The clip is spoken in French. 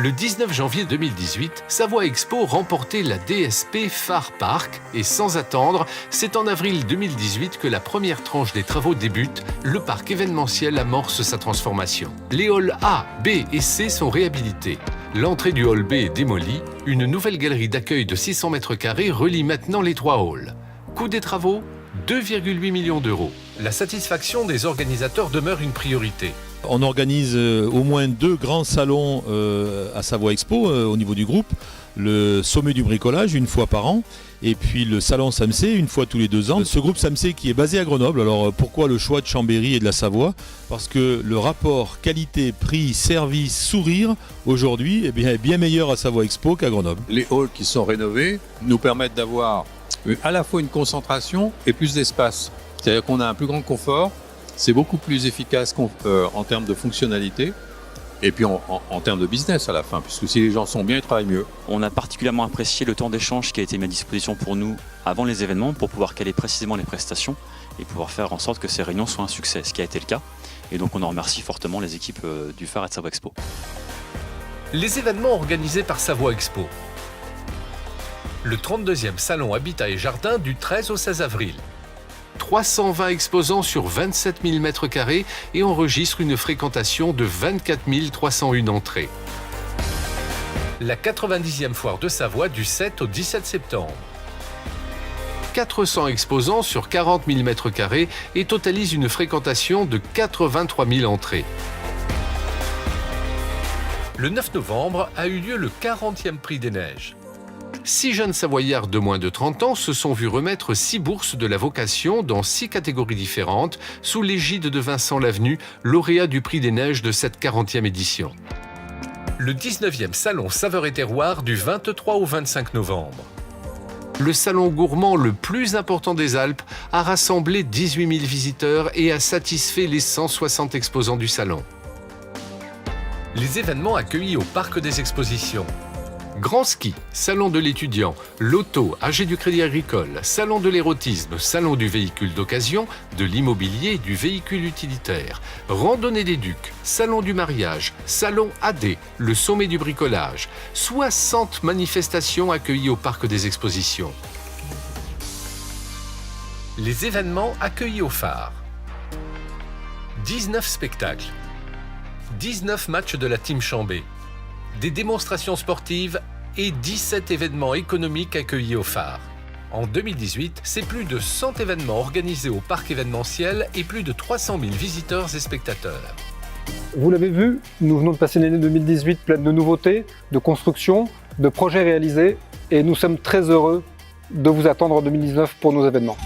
Le 19 janvier 2018, Savoie Expo remportait la DSP Phare Park et sans attendre, c'est en avril 2018 que la première tranche des travaux débute, le parc événementiel amorce sa transformation. Les halls A, B et C sont réhabilités. L'entrée du hall B est démolie, une nouvelle galerie d'accueil de 600 m² relie maintenant les 3 halls. Coût des travaux, 2,8 millions d'euros. La satisfaction des organisateurs demeure une priorité. On organise au moins 2 grands salons à Savoie Expo au niveau du groupe. Le sommet du bricolage une fois par an et puis le salon SAMC une fois tous les 2 ans. Ce groupe SAMC qui est basé à Grenoble. Alors pourquoi le choix de Chambéry et de la Savoie? Parce que le rapport qualité, prix, service, sourire aujourd'hui est bien meilleur à Savoie Expo qu'à Grenoble. Les halls qui sont rénovés nous permettent d'avoir à la fois une concentration et plus d'espace. C'est-à-dire qu'on a un plus grand confort. C'est beaucoup plus efficace en termes de fonctionnalité et puis en termes de business à la fin, puisque si les gens sont bien, ils travaillent mieux. On a particulièrement apprécié le temps d'échange qui a été mis à disposition pour nous avant les événements pour pouvoir caler précisément les prestations et pouvoir faire en sorte que ces réunions soient un succès, ce qui a été le cas. Et donc on en remercie fortement les équipes du Phare et de Savoie Expo. Les événements organisés par Savoie Expo. Le 32e Salon Habitat et Jardin du 13 au 16 avril. 320 exposants sur 27 000 m² et enregistre une fréquentation de 24 301 entrées. La 90e Foire de Savoie du 7 au 17 septembre. 400 exposants sur 40 000 m² et totalise une fréquentation de 83 000 entrées. Le 9 novembre a eu lieu le 40e Prix des Neiges. 6 jeunes Savoyards de moins de 30 ans se sont vus remettre 6 bourses de la vocation dans 6 catégories différentes sous l'égide de Vincent Lavenu, lauréat du Prix des Neiges de cette 40e édition. Le 19e Salon Saveurs et Terroirs du 23 au 25 novembre. Le salon gourmand le plus important des Alpes a rassemblé 18 000 visiteurs et a satisfait les 160 exposants du salon. Les événements accueillis au Parc des Expositions. Grand Ski, Salon de l'étudiant, Loto, AG du Crédit Agricole, Salon de l'érotisme, Salon du véhicule d'occasion, de l'immobilier, du véhicule utilitaire, Randonnée des Ducs, Salon du mariage, Salon AD, le sommet du bricolage, 60 manifestations accueillies au Parc des Expositions. Les événements accueillis au Phare. 19 spectacles, 19 matchs de la Team Chambé, des démonstrations sportives et 17 événements économiques accueillis au Phare. En 2018, c'est plus de 100 événements organisés au parc événementiel et plus de 300 000 visiteurs et spectateurs. Vous l'avez vu, nous venons de passer une année 2018 pleine de nouveautés, de constructions, de projets réalisés et nous sommes très heureux de vous attendre en 2019 pour nos événements.